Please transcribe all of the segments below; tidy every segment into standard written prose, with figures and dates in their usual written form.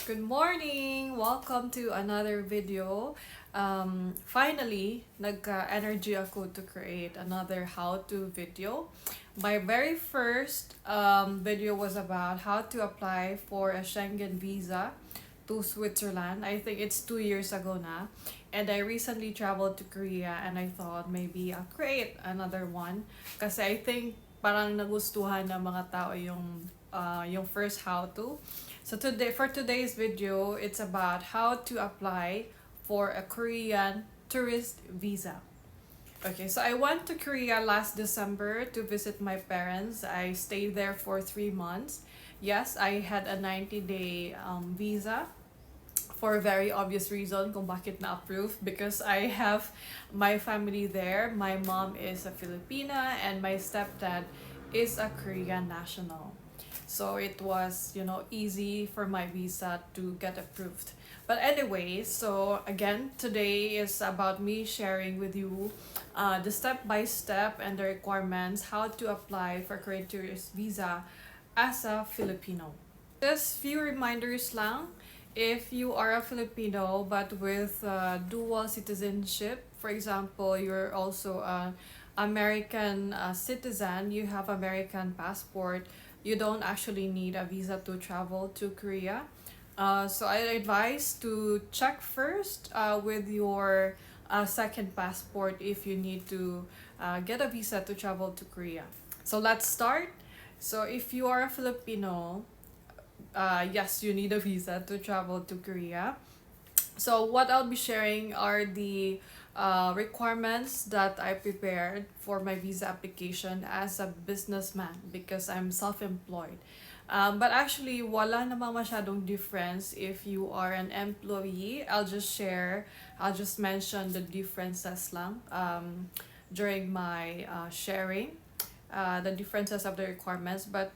Good morning! Welcome to another video. Finally, nagka-energy ako to create another how-to video. My very first video was about how to apply for a Schengen visa to Switzerland. I think it's 2 years ago na. And I recently traveled to Korea and I thought maybe I'll create another one. Kasi I think parang nagustuhan ng mga tao yung first how-to. So for today's video, it's about how to apply for a Korean tourist visa. Okay, so I went to Korea last December to visit my parents. I stayed there for 3 months. Yes, I had a 90-day visa for a very obvious reason kung bakit na-approve because I have my family there. My mom is a Filipina and my stepdad is a Korean national. So it was, easy for my visa to get approved. But anyway, so again, today is about me sharing with you the step-by-step and the requirements how to apply for Korean tourist visa as a Filipino. Just few reminders lang. If you are a Filipino but with dual citizenship, for example, you're also an American citizen, you have American passport, you don't actually need a visa to travel to Korea. So I advise to check first with your second passport if you need to get a visa to travel to Korea. So let's start. So if you are a Filipino, yes, you need a visa to travel to Korea. So what I'll be sharing are the requirements that I prepared for my visa application as a businessman because I'm self-employed. But actually, wala namang masyadong difference if you are an employee. I'll just mention the differences lang during my sharing, the differences of the requirements, but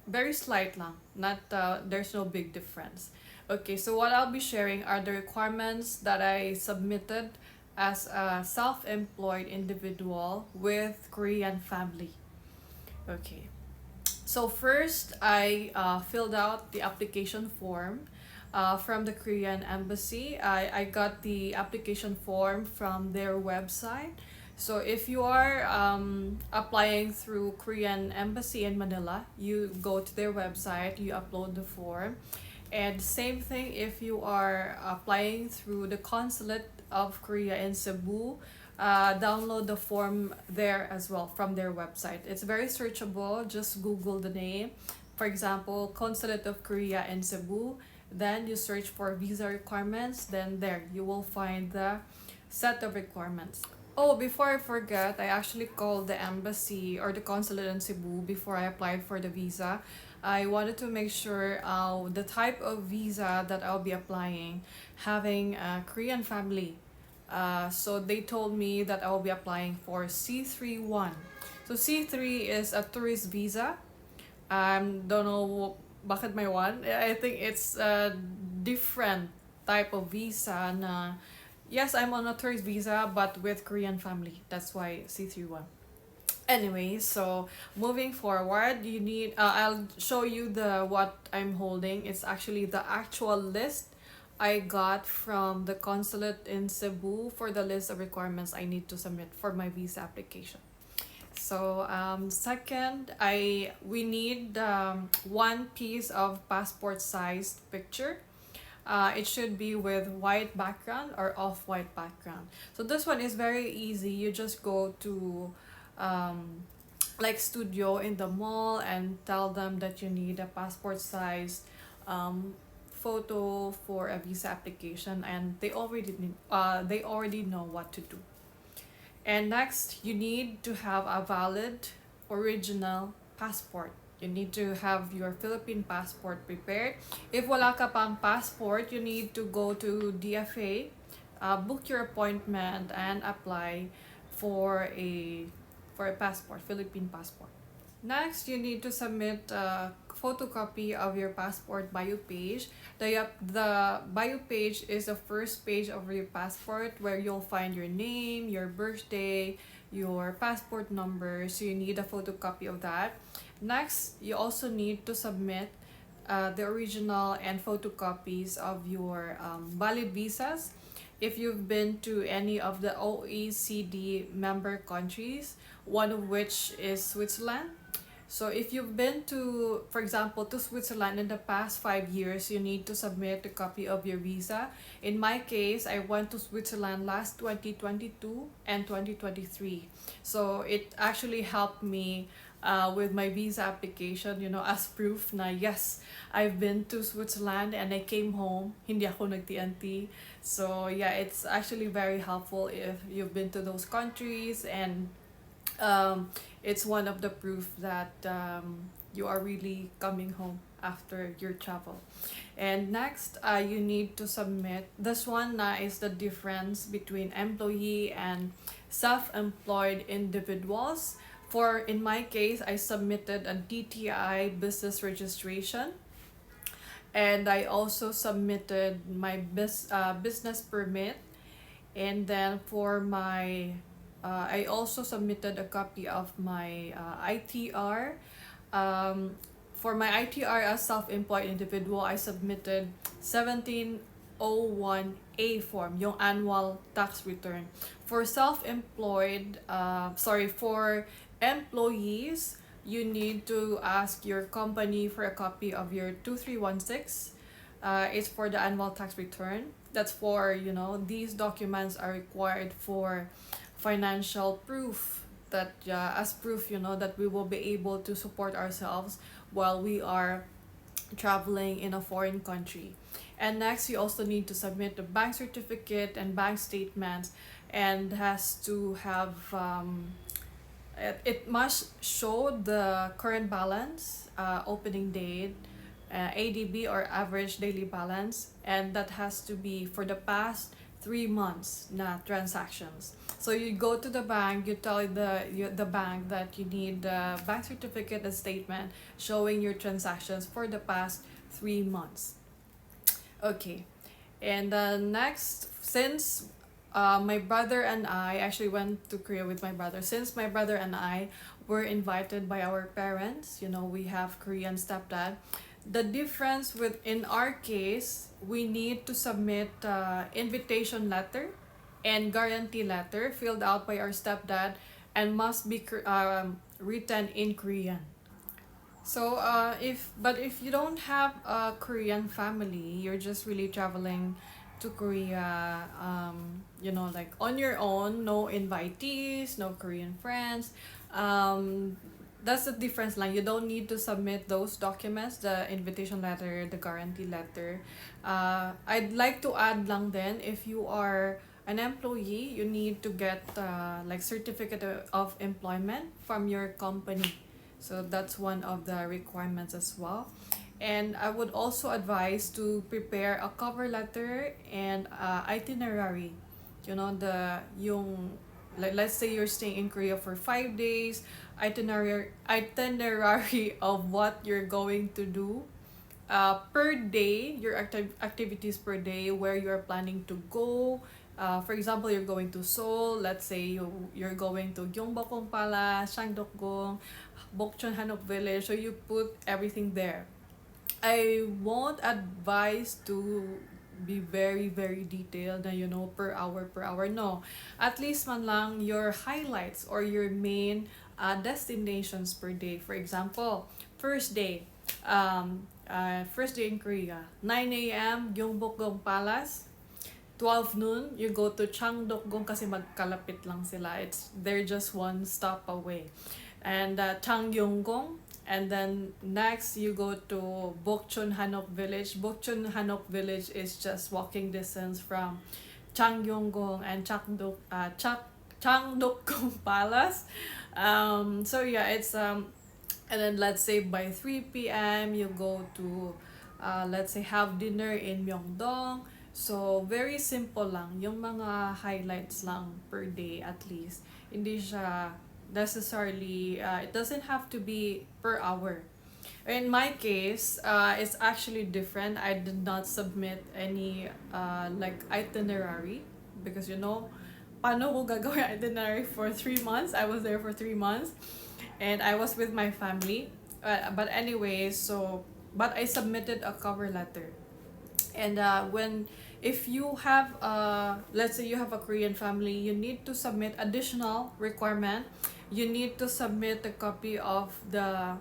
very slight lang. Not there's no big difference. Okay, so what I'll be sharing are the requirements that I submitted as a self-employed individual with Korean family. Okay, so first I filled out the application form from the Korean embassy. I got the application form from their website. So if you are applying through Korean embassy in Manila, you go to their website, you upload the form. And same thing if you are applying through the Consulate of Korea in Cebu, download the form there as well from their website. It's very searchable. Just Google the name. For example, Consulate of Korea in Cebu. Then you search for visa requirements. Then there you will find the set of requirements. Oh, before I forget, I actually called the embassy or the consulate in Cebu before I applied for the visa. I wanted to make sure the type of visa that I'll be applying, having a Korean family. So they told me that I will be applying for C31. So C3 is a tourist visa. Don't know bakit may one. I think it's a different type of visa na yes, I'm on a tourist visa but with Korean family. That's why C31. Anyway, so moving forward, you need I'll show you the what I'm holding. It's actually the actual list I got from the consulate in Cebu for the list of requirements I need to submit for my visa application. So second, we need one piece of passport sized picture. It should be with white background or off-white background. So this one is very easy. You just go to like studio in the mall and tell them that you need a passport size photo for a visa application, and they already know what to do. And next, you need to have a valid original passport. You need to have your Philippine passport prepared. If wala ka pang passport, you need to go to DFA, book your appointment, and apply for a passport, Philippine passport. Next, you need to submit a photocopy of your passport bio page. The bio page is the first page of your passport where you'll find your name, your birthday, your passport number. So you need a photocopy of that. Next, you also need to submit the original and photocopies of your valid visas if you've been to any of the OECD member countries, one of which is Switzerland. So if you've been to, for example, to Switzerland in the past 5 years, you need to submit a copy of your visa. In my case, I went to Switzerland last 2022 and 2023. So it actually helped me with my visa application, as proof na yes, I've been to Switzerland and I came home, hindi ako nag-TNT. So yeah, it's actually very helpful if you've been to those countries, and um, it's one of the proof that you are really coming home after your travel. And next, you need to submit this one na is the difference between employee and self-employed individuals. For in my case, I submitted a DTI business registration, and I also submitted my business permit. And then for my I also submitted a copy of my ITR. For my ITR as self-employed individual, I submitted 1701A form, yung annual tax return. For self-employed, for employees, you need to ask your company for a copy of your 2316. It's for the annual tax return. That's for, these documents are required for financial proof, that as proof, that we will be able to support ourselves while we are traveling in a foreign country. And next, you also need to submit the bank certificate and bank statements, and has to have it must show the current balance, opening date, ADB or average daily balance, and that has to be for the past 3 months na transactions. So you go to the bank, you tell the bank that you need the bank certificate and statement showing your transactions for the past 3 months. Okay, and next, since my brother and I actually went to Korea with my brother. Since my brother and I were invited by our parents, we have Korean stepdad. The difference in our case, we need to submit invitation letter and guarantee letter filled out by our stepdad, and must be written in Korean. So if you don't have a Korean family, you're just really traveling to Korea, like on your own, no invitees, no Korean friends. That's the difference lang. You don't need to submit those documents, the invitation letter, the guarantee letter. I'd like to add lang then, if you are an employee, you need to get like certificate of employment from your company. So that's one of the requirements as well. And I would also advise to prepare a cover letter and itinerary. Like, let's say you're staying in Korea for 5 days, itinerary of what you're going to do per day, your activities per day, where you're planning to go. For example, you're going to Seoul. Let's say you're going to Gyeongbokgung Palace, Sangdokgung, Bokchon Hanok Village. So you put everything there. I won't advise to be very very detailed na per hour. No, at least man lang your highlights or your main destinations per day. For example, first day in Korea, 9 a.m. Gyeongbokgung Palace. 12 noon, you go to Changdokgung kasi magkalapit lang sila. They're just one stop away. And Changgyeonggong. And then next, you go to Bokchon Hanok Village. Bokchon Hanok Village is just walking distance from Changgyeonggong and Changdokgung Palace. So yeah, it's and then let's say by 3 p.m. you go to let's say have dinner in Myeongdong. So very simple lang, yung mga highlights lang per day at least. Hindi siya necessarily it doesn't have to be per hour. In my case, it's actually different. I did not submit any like itinerary because paano ko gagawin itinerary for 3 months? I was there for 3 months and I was with my family. But anyway, so but I submitted a cover letter. And when if you have let's say you have a Korean family, you need to submit additional requirement. You need to submit a copy of the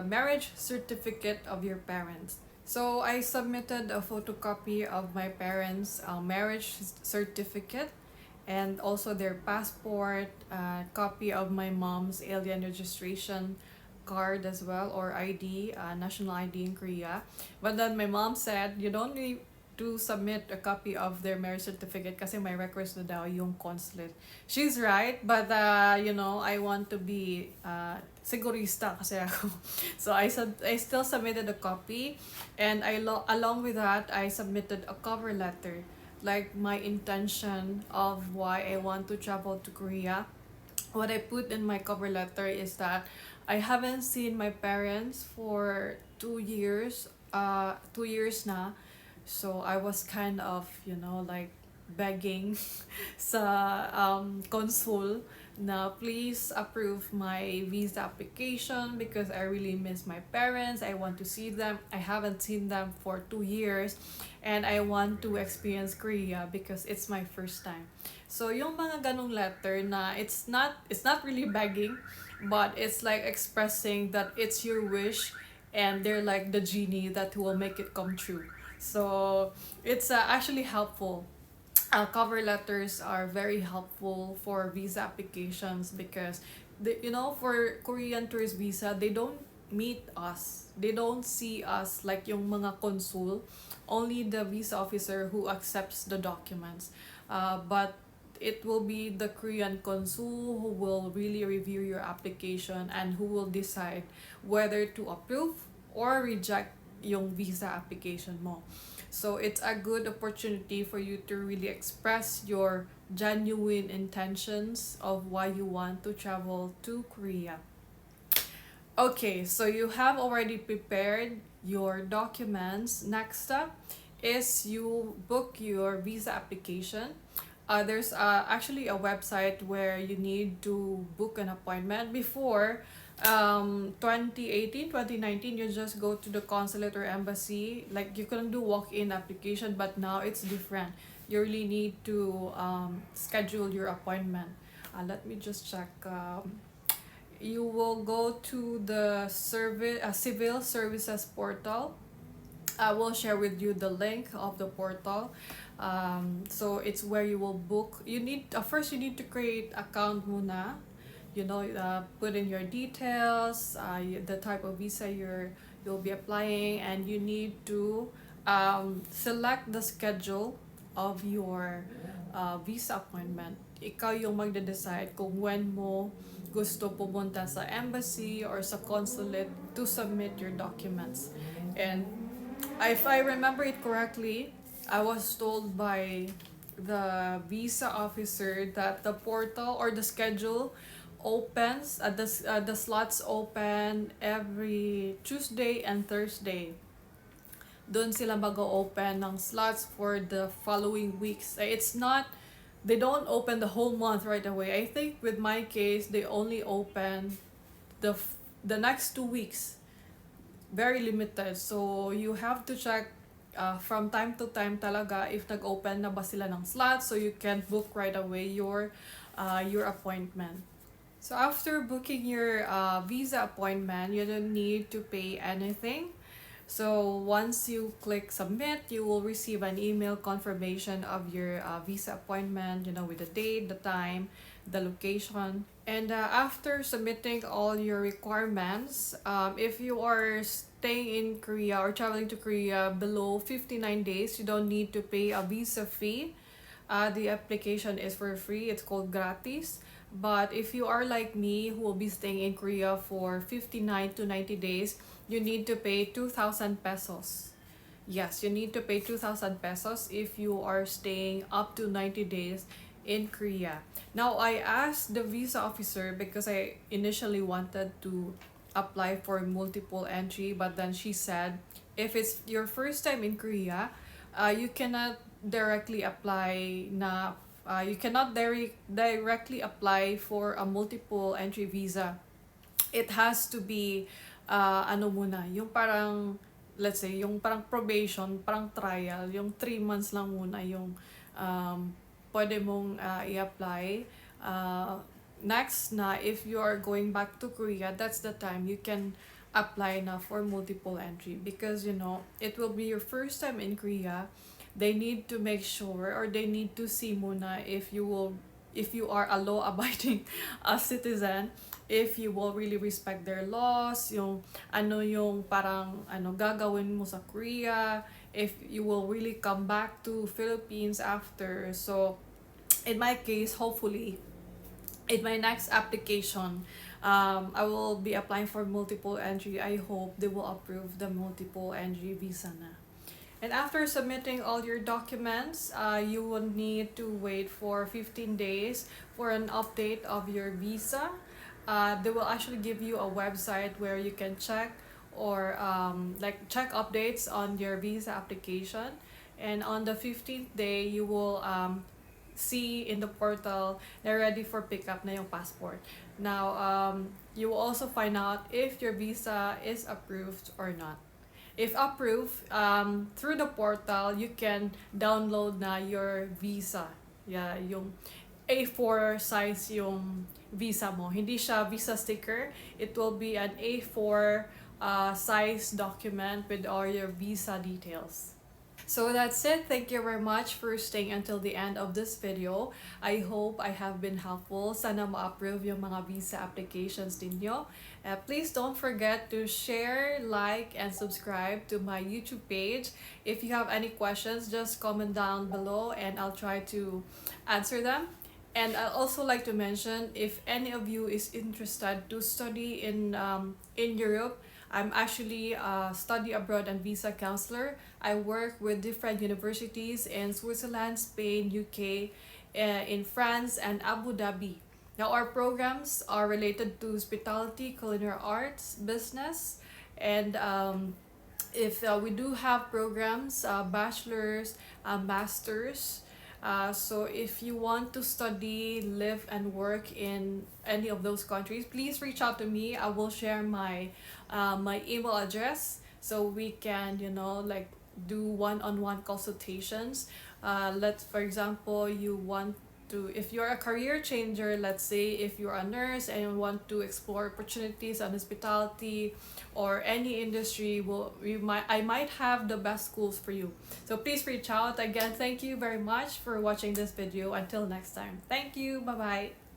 marriage certificate of your parents. So I submitted a photocopy of my parents' marriage certificate, and also their passport, copy of my mom's alien registration card as well, or ID, national ID in Korea. But then my mom said, you don't need to submit a copy of their marriage certificate kasi may request na daw yung consulate. She's right, but I want to be sigurista kasi ako. So I still submitted a copy, and along with that I submitted a cover letter, like my intention of why I want to travel to Korea. What I put in my cover letter is that I haven't seen my parents for 2 years, 2 years na. So I was kind of, like begging sa consul na please approve my visa application because I really miss my parents. I want to see them. I haven't seen them for 2 years, and I want to experience Korea because it's my first time. So yung mga ganong letter na it's not really begging, but it's like expressing that it's your wish, and they're like the genie that will make it come true. So it's actually helpful. Cover letters are very helpful for visa applications because for Korean tourist visa, they don't meet us, they don't see us like yung mga consul, only the visa officer who accepts the documents. But it will be the Korean consul who will really review your application and who will decide whether to approve or reject yung visa application mo. So it's a good opportunity for you to really express your genuine intentions of why you want to travel to Korea. Okay, so you have already prepared your documents. Next step is you book your visa application. There's actually a website where you need to book an appointment. Before 2018, 2019, you just go to the consulate or embassy, like you can do walk-in application, but now it's different. You really need to schedule your appointment. Let me just check. You will go to the civil services portal. I will share with you the link of the portal. So it's where you will book. You need first you need to create account muna. Put in your details, the type of visa you'll be applying, and you need to select the schedule of your visa appointment. Ikaw yung magde-decide kung when mo gusto pumunta sa embassy or sa consulate to submit your documents. And if I remember it correctly, I was told by the visa officer that the portal or the schedule opens the slots open every Tuesday and Thursday. Doon sila mag-open ng slots for the following weeks. They don't open the whole month right away. I think with my case, they only open the next 2 weeks. Very limited. So you have to check from time to time talaga if nag-open na ba sila ng slots, so you can book right away your appointment. So after booking your visa appointment, you don't need to pay anything. So once you click submit, you will receive an email confirmation of your visa appointment, with the date, the time, the location. And after submitting all your requirements, if you are staying in Korea or traveling to Korea below 59 days, you don't need to pay a visa fee. The application is for free. It's called gratis. But if you are like me, who will be staying in Korea for 59 to 90 days, you need to pay 2,000 pesos. Yes, you need to pay 2,000 pesos if you are staying up to 90 days in Korea. Now, I asked the visa officer because I initially wanted to apply for multiple entry, but then she said, if it's your first time in Korea, you cannot directly apply directly apply for a multiple entry visa. It has to be ano muna, yung parang, let's say, yung parang probation, parang trial, yung 3 months lang muna yung pwede mong i-apply. Next na, if you are going back to Korea, that's the time you can apply na for multiple entry, because it will be your first time in Korea. They need to make sure, or they need to see muna if you are a law abiding citizen, if you will really respect their laws, yung parang gagawin mo sa Korea, if you will really come back to Philippines after. So in my case, hopefully in my next application, I will be applying for multiple entry. I hope they will approve the multiple entry visa na. And after submitting all your documents, you will need to wait for 15 days for an update of your visa. They will actually give you a website where you can check, or check updates on your visa application. And on the 15th day, you will see in the portal na ready for pickup na yung passport. Now, you will also find out if your visa is approved or not. If approved, through the portal, you can download na your visa. Yeah, yung A4 size yung visa mo. Hindi siya visa sticker. It will be an A4 size document with all your visa details. So that's it. Thank you very much for staying until the end of this video. I hope I have been helpful. Sana ma-approve yung mga visa applications ninyo. Please don't forget to share, like, and subscribe to my YouTube page. If you have any questions, just comment down below and I'll try to answer them. And I'd also like to mention, if any of you is interested to study in Europe, I'm actually a study abroad and visa counselor. I work with different universities in Switzerland, Spain, UK, in France, and Abu Dhabi. Now, our programs are related to hospitality, culinary arts, business, and if we do have programs, bachelor's, masters. So if you want to study, live, and work in any of those countries, please reach out to me. I will share my email address so we can do one-on-one consultations. Let's, for example, you want to, if you're a career changer, let's say if you're a nurse and you want to explore opportunities on hospitality or any industry, I might have the best schools for you. So please reach out. Again, thank you very much for watching this video. Until next time. Thank you. Bye-bye.